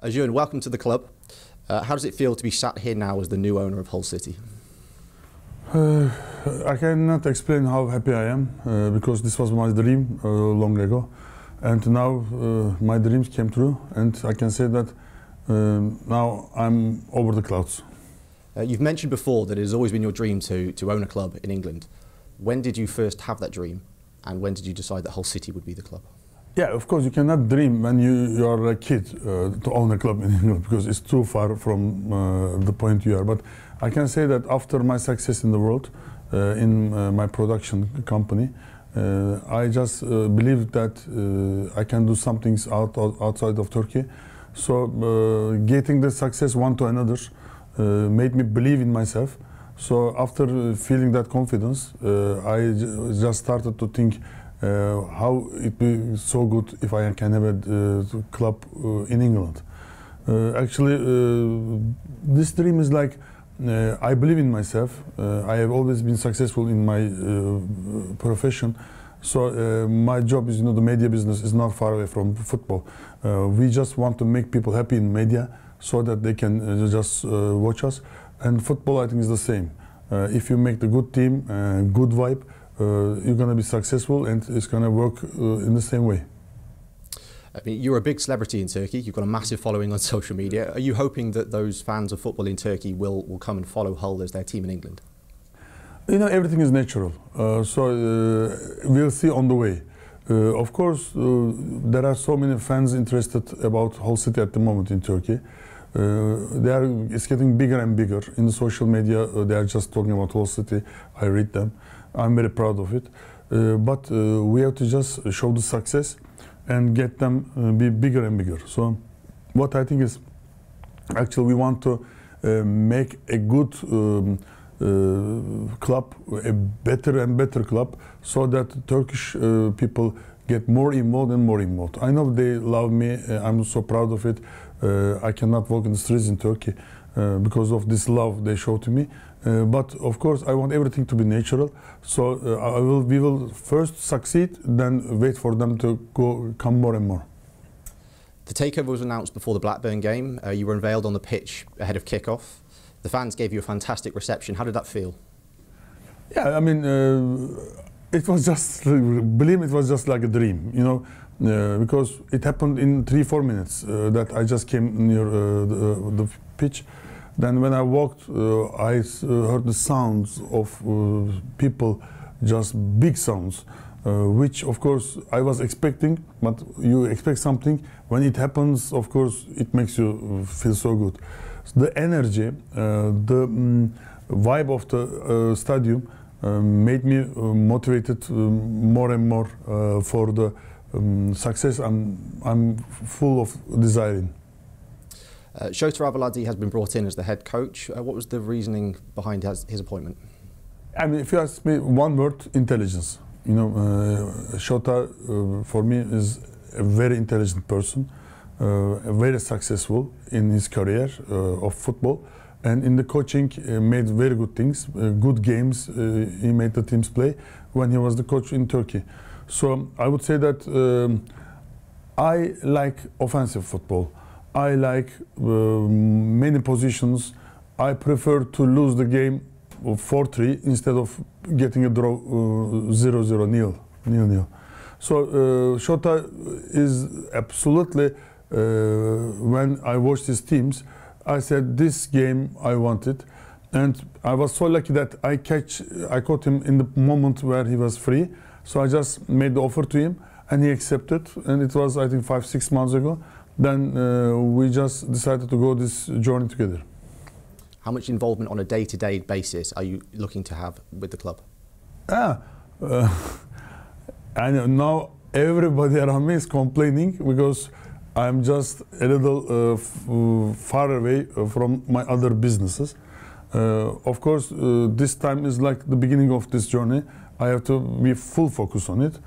Acun, welcome to the club. How does it feel to be sat here now as the new owner of Hull City? I cannot explain how happy I am because this was my dream long ago, and now my dreams came true, and I can say that now I'm over the clouds. You've mentioned before that it has always been your dream to own a club in England. When did you first have that dream, and when did you decide that Hull City would be the club? Yeah, of course you cannot dream when you are a kid to own a club in England because it's too far from the point you are. But I can say that after my success in the world, in my production company, I just believed that I can do some things outside of Turkey. So getting the success one to another made me believe in myself. So after feeling that confidence, I just started to think how it be so good if I can have a club in England. Actually, this dream is like I believe in myself. I have always been successful in my profession. So my job is, the media business is not far away from football. We just want to make people happy in media so that they can just watch us. And football, I think, is the same. If you make the good team, good vibe, you're going to be successful, and it's going to work in the same way. I mean, you're a big celebrity in Turkey. You've got a massive following on social media. Are you hoping that those fans of football in Turkey will come and follow Hull as their team in England? Everything is natural. So we'll see on the way. Of course, there are so many fans interested about Hull City at the moment in Turkey. It's getting bigger and bigger. In the social media, they are just talking about Hull City. I read them. I'm very proud of it. But we have to just show the success and get them be bigger and bigger. So what I think is, actually, we want to make a good club, a better and better club, so that Turkish people get more involved and more involved. I know they love me. I'm so proud of it. I cannot walk in the streets in Turkey because of this love they show to me. But of course, I want everything to be natural. So we will first succeed, then wait for them to come more and more. The takeover was announced before the Blackburn game. You were unveiled on the pitch ahead of kick-off. The fans gave you a fantastic reception. How did that feel? Yeah, I mean, it was just, believe me, it was just like a dream, because it happened in 3-4 minutes that I just came near the pitch. Then when I walked, I heard the sounds of people, just big sounds, which of course I was expecting, but you expect something. When it happens, of course, it makes you feel so good. The energy, the vibe of the stadium made me motivated more and more for the success I'm full of desiring. Shota Arveladze has been brought in as the head coach. What was the reasoning behind his appointment? I mean, if you ask me one word, intelligence. Shota for me is a very intelligent person, very successful in his career of football, and in the coaching made very good things, good games. He made the teams play when he was the coach in Turkey. So I would say that I like offensive football. I like many positions. I prefer to lose the game 4-3 instead of getting a draw 0-0, nil-nil. So Shota is absolutely, when I watched his teams, I said this game I wanted, and I was so lucky that I caught him in the moment where he was free. So I just made the offer to him, and he accepted, and it was, I think, 5-6 months ago. Then we just decided to go this journey together. How much involvement on a day-to-day basis are you looking to have with the club? And now everybody around me is complaining because I'm just a little far away from my other businesses. Of course, this time is like the beginning of this journey. I have to be full focus on it.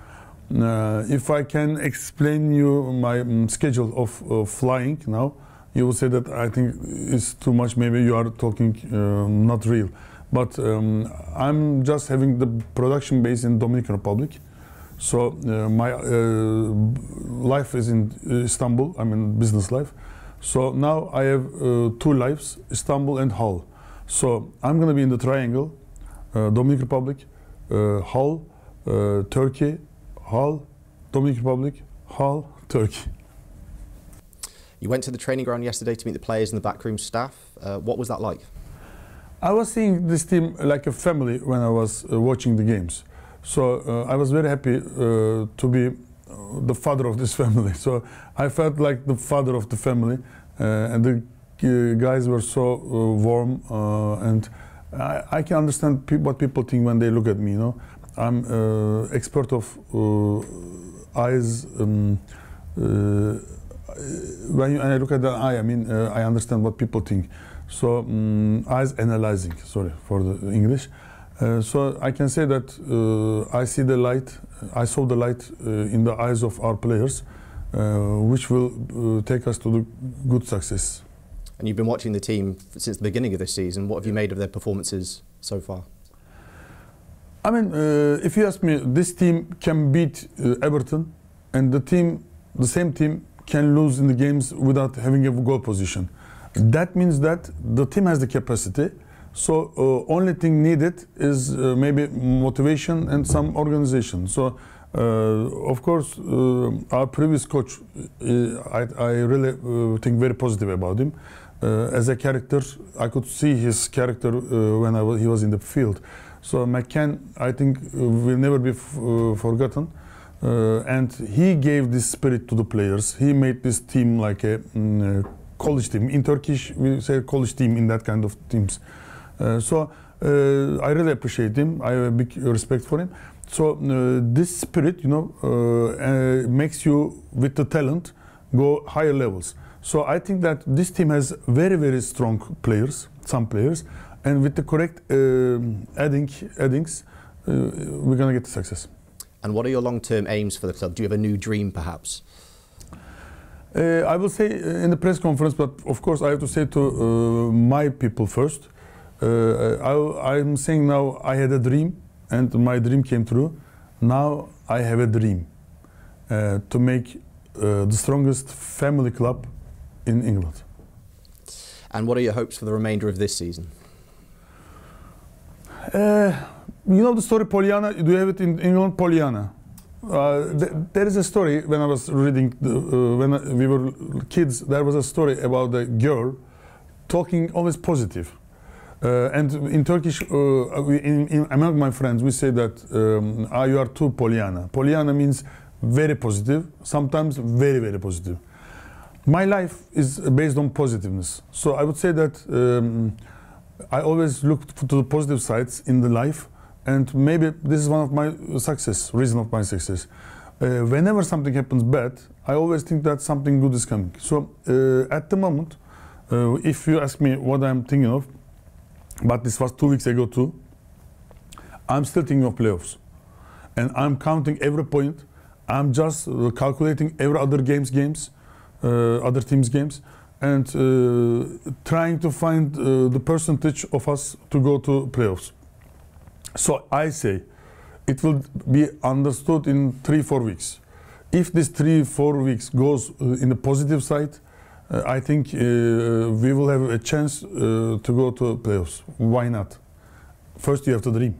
If I can explain you my schedule of flying now, you will say that I think it's too much. Maybe you are talking not real. But I'm just having the production base in Dominican Republic. So my life is in Istanbul. I'm in business life. So now I have two lives, Istanbul and Hull. So I'm going to be in the triangle, Dominican Republic, Hull, Turkey, Hull, Dominican Republic, Hull, Turkey. You went to the training ground yesterday to meet the players and the backroom staff. What was that like? I was seeing this team like a family when I was watching the games. So I was very happy to be the father of this family. So I felt like the father of the family, and the guys were so warm, and I can understand what people think when they look at me. You know, I'm expert of eyes. When I look at the eye, I mean, I understand what people think. So eyes analyzing. Sorry for the English. So I can say that I see the light. I saw the light in the eyes of our players, which will take us to the good success. And you've been watching the team since the beginning of this season. What have you made of their performances so far? I mean, if you ask me, this team can beat Everton, and the same team can lose in the games without having a goal position. That means that the team has the capacity. So only thing needed is maybe motivation and some organization. So of course, our previous coach, I really think very positive about him. As a character, I could see his character when he was in the field. So McCann, I think, will never be forgotten. And he gave this spirit to the players. He made this team like a college team. In Turkish, we say college team in that kind of teams. So I really appreciate him. I have a big respect for him. So this spirit, you know, makes you, with the talent, go higher levels. So I think that this team has very, very strong players, some players, and with the correct addings, we're going to get the success. And what are your long-term aims for the club? Do you have a new dream, perhaps? I will say in the press conference, but of course I have to say to my people first. I'm saying now I had a dream, and my dream came true. Now I have a dream to make the strongest family club in England. And what are your hopes for the remainder of this season? You know the story Pollyanna? Do you have it in England? Pollyanna. There is a story when I was reading, when we were kids, there was a story about a girl talking always positive. And in Turkish, among my friends, we say that you are too Pollyanna. Pollyanna means very positive, sometimes very, very positive. My life is based on positiveness. So I would say that I always look to the positive sides in the life, and maybe this is one of my reason of my success. Whenever something happens bad, I always think that something good is coming. So at the moment, if you ask me what I'm thinking of, but this was 2 weeks ago too, I'm still thinking of playoffs. And I'm counting every point. I'm just calculating every other other teams' games, and trying to find the percentage of us to go to playoffs. So I say it will be understood in 3-4 weeks. If this 3-4 weeks goes in the positive side, I think we will have a chance to go to playoffs. Why not? First you have to dream.